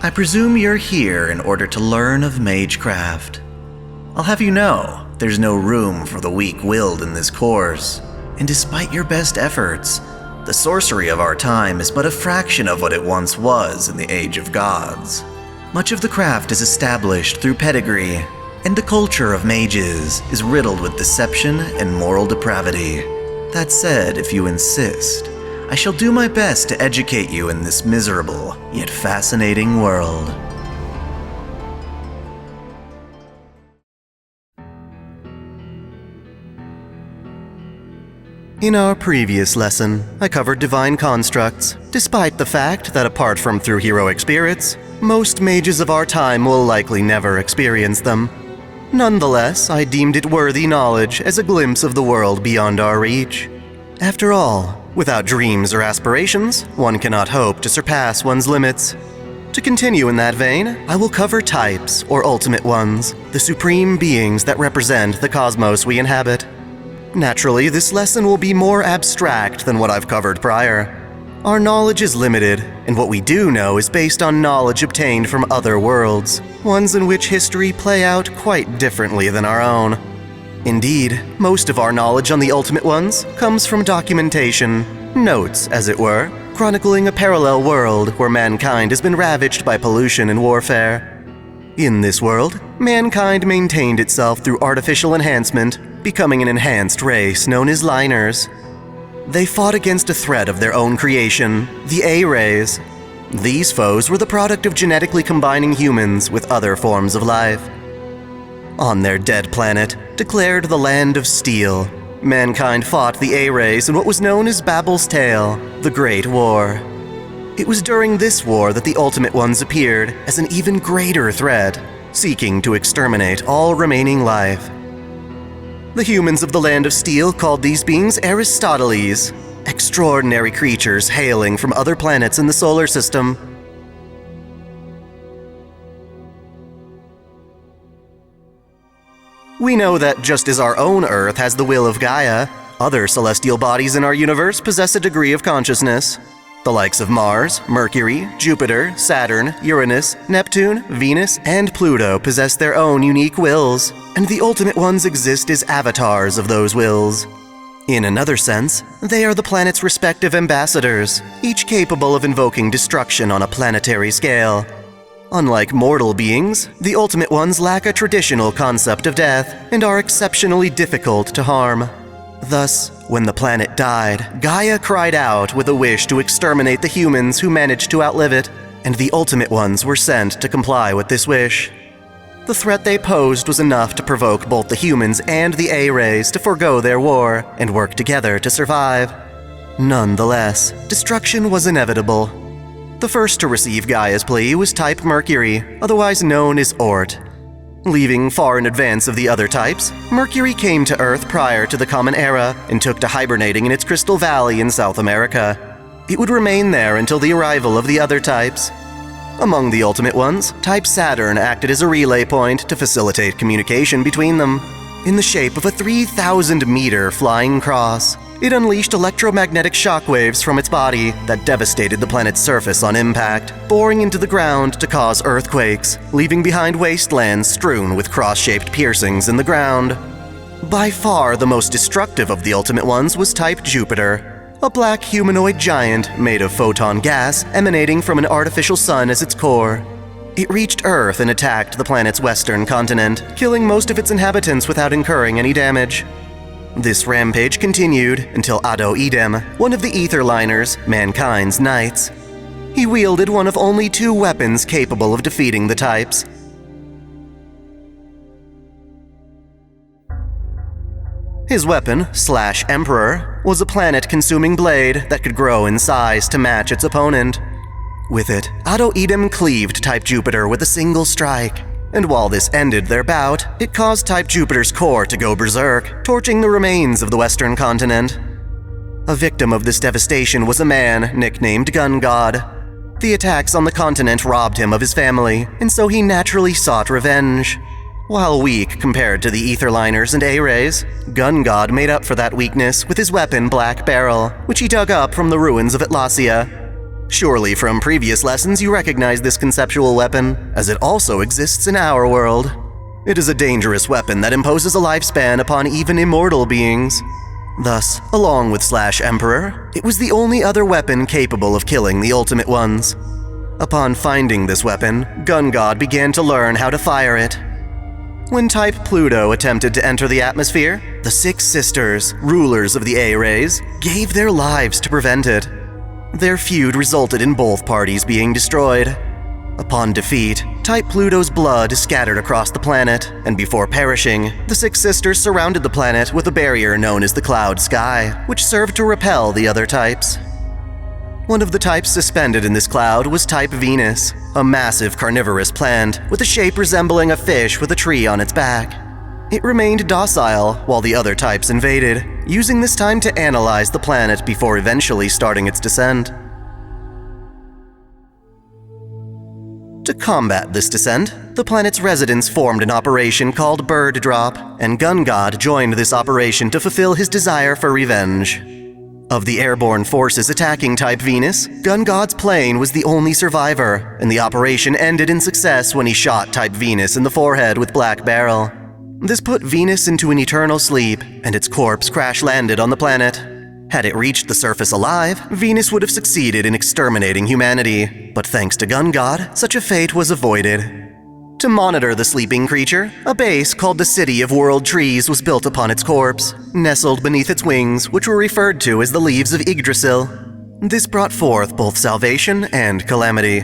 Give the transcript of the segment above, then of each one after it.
I presume you're here in order to learn of Magecraft. I'll have you know, there's no room for the weak-willed in this course, and despite your best efforts, the sorcery of our time is but a fraction of what it once was in the Age of Gods. Much of the craft is established through pedigree, and the culture of mages is riddled with deception and moral depravity. That said, if you insist, I shall do my best to educate you in this miserable, yet fascinating world. In our previous lesson, I covered divine constructs, despite the fact that apart from through heroic spirits, most mages of our time will likely never experience them. Nonetheless, I deemed it worthy knowledge as a glimpse of the world beyond our reach. After all, without dreams or aspirations, one cannot hope to surpass one's limits. To continue in that vein, I will cover types, or ultimate ones, the supreme beings that represent the cosmos we inhabit. Naturally, this lesson will be more abstract than what I've covered prior. Our knowledge is limited, and what we do know is based on knowledge obtained from other worlds, ones in which history play out quite differently than our own. Indeed, most of our knowledge on the Ultimate Ones comes from documentation, notes, as it were, chronicling a parallel world where mankind has been ravaged by pollution and warfare. In this world, mankind maintained itself through artificial enhancement, becoming an enhanced race known as Liners. They fought against a threat of their own creation, the A-rays. These foes were the product of genetically combining humans with other forms of life. On their dead planet, declared the Land of Steel, mankind fought the A-rays in what was known as Babel's Tale, the Great War. It was during this war that the Ultimate Ones appeared as an even greater threat, seeking to exterminate all remaining life. The humans of the Land of Steel called these beings Aristoteles, extraordinary creatures hailing from other planets in the solar system. We know that just as our own Earth has the will of Gaia, other celestial bodies in our universe possess a degree of consciousness. The likes of Mars, Mercury, Jupiter, Saturn, Uranus, Neptune, Venus, and Pluto possess their own unique wills, and the Ultimate Ones exist as avatars of those wills. In another sense, they are the planet's respective ambassadors, each capable of invoking destruction on a planetary scale. Unlike mortal beings, the Ultimate Ones lack a traditional concept of death and are exceptionally difficult to harm. Thus, when the planet died, Gaia cried out with a wish to exterminate the humans who managed to outlive it, and the Ultimate Ones were sent to comply with this wish. The threat they posed was enough to provoke both the humans and the A-rays to forego their war and work together to survive. Nonetheless, destruction was inevitable. The first to receive Gaia's plea was Type Mercury, otherwise known as Ort. Leaving far in advance of the other types, Mercury came to Earth prior to the Common Era and took to hibernating in its Crystal Valley in South America. It would remain there until the arrival of the other types. Among the Ultimate Ones, Type Saturn acted as a relay point to facilitate communication between them. In the shape of a 3,000-meter flying cross, it unleashed electromagnetic shockwaves from its body that devastated the planet's surface on impact, boring into the ground to cause earthquakes, leaving behind wastelands strewn with cross-shaped piercings in the ground. By far the most destructive of the Ultimate Ones was Type Jupiter, a black humanoid giant made of photon gas emanating from an artificial sun as its core. It reached Earth and attacked the planet's western continent, killing most of its inhabitants without incurring any damage. This rampage continued until OtakuDaiKun, one of the Ether Liners, mankind's knights. He wielded one of only 2 weapons capable of defeating the types. His weapon, /Emperor, was a planet-consuming blade that could grow in size to match its opponent. With it, OtakuDaiKun cleaved Type Jupiter with a single strike. And while this ended their bout, it caused Type Jupiter's core to go berserk, torching the remains of the western continent. A victim of this devastation was a man nicknamed Gun God. The attacks on the continent robbed him of his family, and so he naturally sought revenge. While weak compared to the Ether Liners and A-rays, Gun God made up for that weakness with his weapon Black Barrel, which he dug up from the ruins of Atlasia. Surely from previous lessons you recognize this conceptual weapon, as it also exists in our world. It is a dangerous weapon that imposes a lifespan upon even immortal beings. Thus, along with Emperor, it was the only other weapon capable of killing the Ultimate Ones. Upon finding this weapon, Gun God began to learn how to fire it. When Type Pluto attempted to enter the atmosphere, the Six Sisters, rulers of the A-rays, gave their lives to prevent it. Their feud resulted in both parties being destroyed. Upon defeat, Type Pluto's blood scattered across the planet, and before perishing, the Six Sisters surrounded the planet with a barrier known as the Cloud Sky, which served to repel the other types. One of the types suspended in this cloud was Type Venus, a massive carnivorous plant with a shape resembling a fish with a tree on its back. It remained docile while the other types invaded, using this time to analyze the planet before eventually starting its descent. To combat this descent, the planet's residents formed an operation called Bird Drop, and Gun God joined this operation to fulfill his desire for revenge. Of the airborne forces attacking Type Venus, Gun God's plane was the only survivor, and the operation ended in success when he shot Type Venus in the forehead with Black Barrel. This put Venus into an eternal sleep, and its corpse crash-landed on the planet. Had it reached the surface alive, Venus would have succeeded in exterminating humanity, but thanks to Gun God, such a fate was avoided. To monitor the sleeping creature, a base called the City of World Trees was built upon its corpse, nestled beneath its wings, which were referred to as the Leaves of Yggdrasil. This brought forth both salvation and calamity.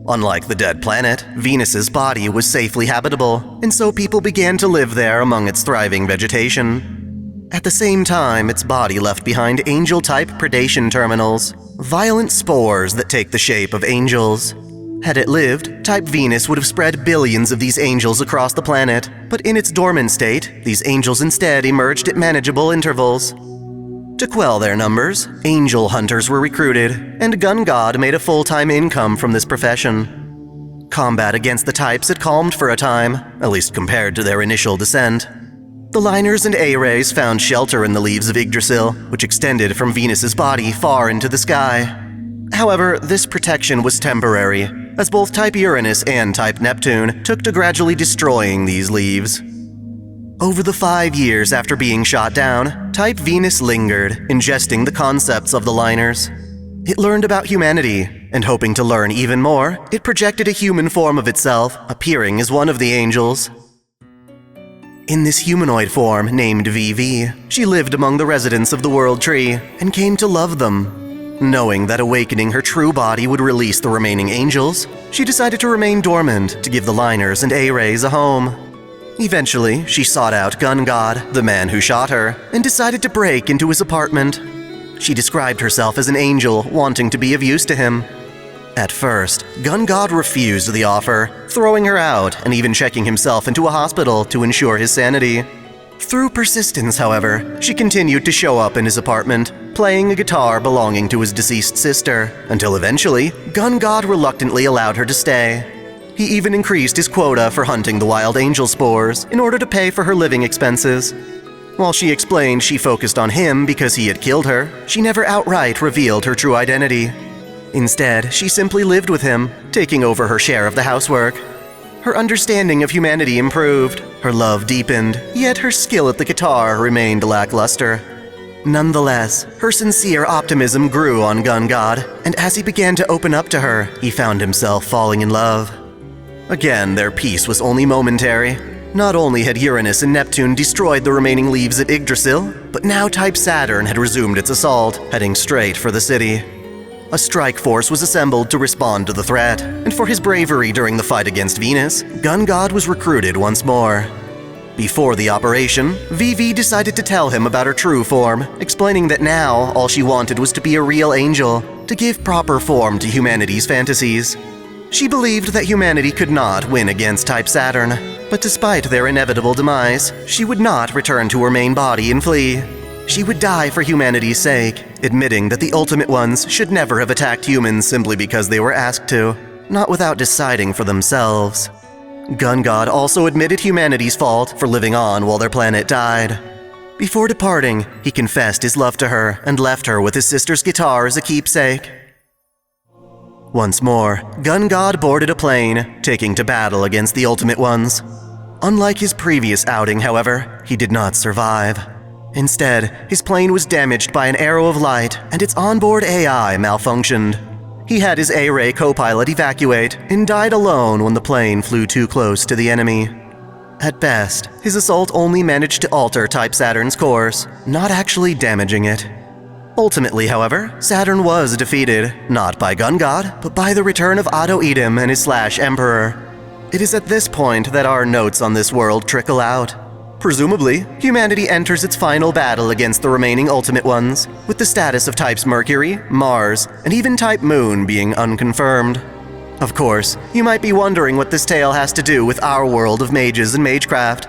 Unlike the dead planet, Venus's body was safely habitable, and so people began to live there among its thriving vegetation. At the same time, its body left behind angel-type predation terminals, violent spores that take the shape of angels. Had it lived, Type Venus would have spread billions of these angels across the planet, but in its dormant state, these angels instead emerged at manageable intervals. To quell their numbers, angel hunters were recruited, and Gun God made a full-time income from this profession. Combat against the types had calmed for a time, at least compared to their initial descent. The liners and A-rays found shelter in the Leaves of Yggdrasil, which extended from Venus's body far into the sky. However, this protection was temporary, as both Type Uranus and Type Neptune took to gradually destroying these leaves. Over the 5 years after being shot down, Type Venus lingered, ingesting the concepts of the liners. It learned about humanity, and hoping to learn even more, it projected a human form of itself, appearing as one of the angels. In this humanoid form, named VV, she lived among the residents of the World Tree and came to love them. Knowing that awakening her true body would release the remaining angels, she decided to remain dormant to give the liners and A-rays a home. Eventually, she sought out Gun God, the man who shot her, and decided to break into his apartment. She described herself as an angel wanting to be of use to him. At first, Gun God refused the offer, throwing her out and even checking himself into a hospital to ensure his sanity. Through persistence, however, she continued to show up in his apartment, playing a guitar belonging to his deceased sister, until eventually, Gun God reluctantly allowed her to stay. He even increased his quota for hunting the wild angel spores in order to pay for her living expenses. While she explained she focused on him because he had killed her, she never outright revealed her true identity. Instead, she simply lived with him, taking over her share of the housework. Her understanding of humanity improved, her love deepened, yet her skill at the guitar remained lackluster. Nonetheless, her sincere optimism grew on Gun God, and as he began to open up to her, he found himself falling in love. Again, their peace was only momentary. Not only had Uranus and Neptune destroyed the remaining leaves at Yggdrasil, but now Type Saturn had resumed its assault, heading straight for the city. A strike force was assembled to respond to the threat, and for his bravery during the fight against Venus, Gun God was recruited once more. Before the operation, VV decided to tell him about her true form, explaining that now all she wanted was to be a real angel, to give proper form to humanity's fantasies. She believed that humanity could not win against Type Saturn, but despite their inevitable demise, she would not return to her main body and flee. She would die for humanity's sake, admitting that the Ultimate Ones should never have attacked humans simply because they were asked to, not without deciding for themselves. Gun God also admitted humanity's fault for living on while their planet died. Before departing, he confessed his love to her and left her with his sister's guitar as a keepsake. Once more, Gun God boarded a plane, taking to battle against the Ultimate Ones. Unlike his previous outing, however, he did not survive. Instead, his plane was damaged by an arrow of light, and its onboard AI malfunctioned. He had his A-Ray co-pilot evacuate and died alone when the plane flew too close to the enemy. At best, his assault only managed to alter Type Saturn's course, not actually damaging it. Ultimately, however, Saturn was defeated, not by Gun God, but by the return of Otto Edom and his Slash-Emperor. It is at this point that our notes on this world trickle out. Presumably, humanity enters its final battle against the remaining Ultimate Ones, with the status of Types Mercury, Mars, and even Type Moon being unconfirmed. Of course, you might be wondering what this tale has to do with our world of mages and Magecraft.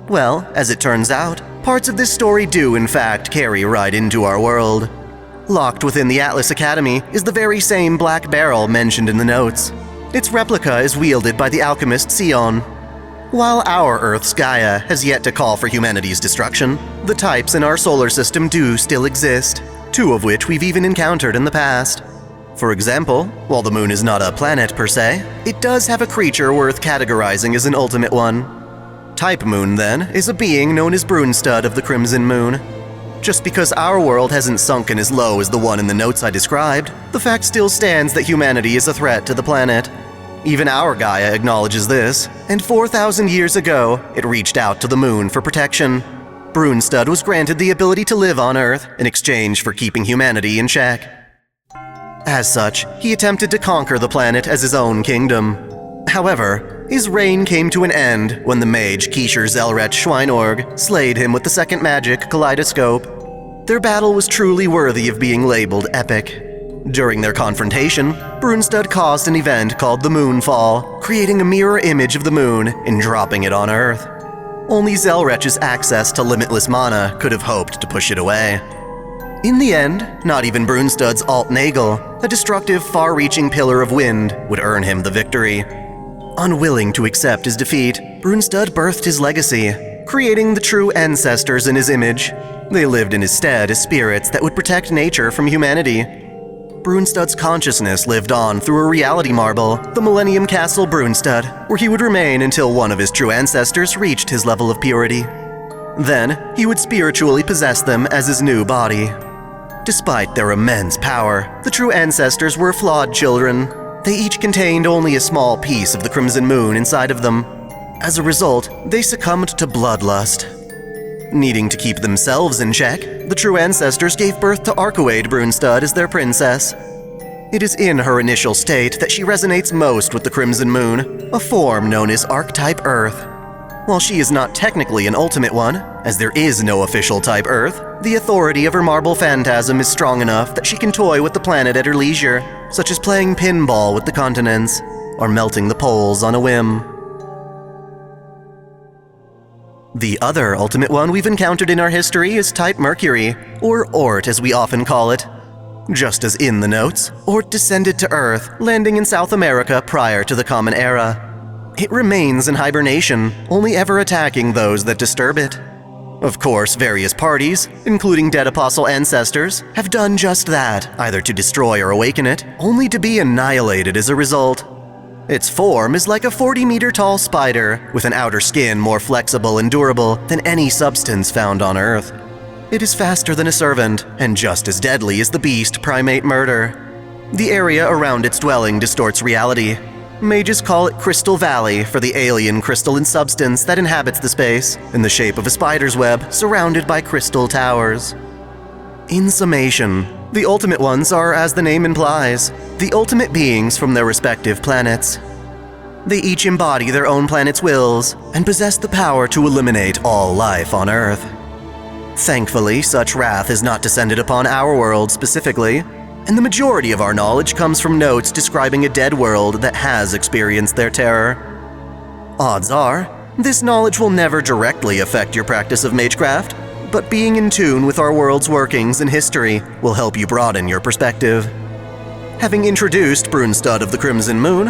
Well, as it turns out, parts of this story do in fact carry right into our world. Locked within the Atlas Academy is the very same black barrel mentioned in the notes. Its replica is wielded by the alchemist Sion. While our Earth's Gaia has yet to call for humanity's destruction, the types in our solar system do still exist, 2 of which we've even encountered in the past. For example, while the moon is not a planet per se, it does have a creature worth categorizing as an Ultimate One. Type Moon, then, is a being known as Brunstud of the Crimson Moon. Just because our world hasn't sunken as low as the one in the notes I described, the fact still stands that humanity is a threat to the planet. Even our Gaia acknowledges this, and 4,000 years ago, it reached out to the moon for protection. Brunstud was granted the ability to live on Earth in exchange for keeping humanity in check. As such, he attempted to conquer the planet as his own kingdom. However, his reign came to an end when the mage Keisher Zelret Schweinorg slayed him with the second magic, Kaleidoscope. Their battle was truly worthy of being labeled epic. During their confrontation, Brunstud caused an event called the Moonfall, creating a mirror image of the moon and dropping it on Earth. Only Zelret's access to limitless mana could have hoped to push it away. In the end, not even Brunstud's Alt Nagel, a destructive, far-reaching pillar of wind, would earn him the victory. Unwilling to accept his defeat, Brunstud birthed his legacy, creating the true ancestors in his image. They lived in his stead as spirits that would protect nature from humanity. Brunstud's consciousness lived on through a reality marble, the Millennium Castle Brunstud, where he would remain until one of his true ancestors reached his level of purity. Then, he would spiritually possess them as his new body. Despite their immense power, the true ancestors were flawed children. They each contained only a small piece of the Crimson Moon inside of them. As a result, they succumbed to bloodlust. Needing to keep themselves in check, the true ancestors gave birth to Arcuade Brunstud as their princess. It is in her initial state that she resonates most with the Crimson Moon, a form known as Archetype Earth. While she is not technically an Ultimate One, as there is no official Type Earth, the authority of her marble phantasm is strong enough that she can toy with the planet at her leisure, such as playing pinball with the continents, or melting the poles on a whim. The other Ultimate One we've encountered in our history is Type Mercury, or Ort as we often call it. Just as in the notes, Ort descended to Earth, landing in South America prior to the Common Era. It remains in hibernation, only ever attacking those that disturb it. Of course, various parties, including dead apostle ancestors, have done just that, either to destroy or awaken it, only to be annihilated as a result. Its form is like a 40-meter-tall spider, with an outer skin more flexible and durable than any substance found on Earth. It is faster than a servant, and just as deadly as the beast Primate Murder. The area around its dwelling distorts reality. Mages call it Crystal Valley for the alien crystalline substance that inhabits the space, in the shape of a spider's web surrounded by crystal towers. In summation, the Ultimate Ones are, as the name implies, the ultimate beings from their respective planets. They each embody their own planet's wills and possess the power to eliminate all life on Earth. Thankfully, such wrath is not descended upon our world specifically, and the majority of our knowledge comes from notes describing a dead world that has experienced their terror. Odds are, this knowledge will never directly affect your practice of Magecraft, but being in tune with our world's workings and history will help you broaden your perspective. Having introduced Brunstud of the Crimson Moon,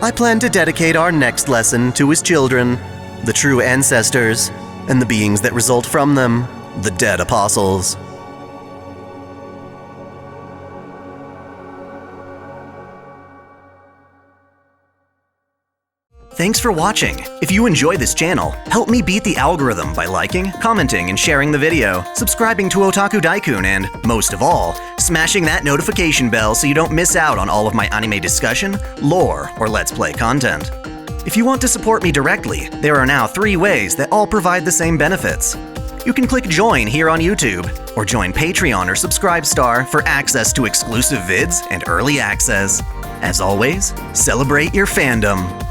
I plan to dedicate our next lesson to his children, the true ancestors, and the beings that result from them, the dead apostles. Thanks for watching. If you enjoy this channel, help me beat the algorithm by liking, commenting, and sharing the video, subscribing to OtakuDaiKun, and, most of all, smashing that notification bell so you don't miss out on all of my anime discussion, lore, or Let's Play content. If you want to support me directly, there are now 3 ways that all provide the same benefits. You can click Join here on YouTube, or join Patreon or Subscribestar for access to exclusive vids and early access. As always, celebrate your fandom.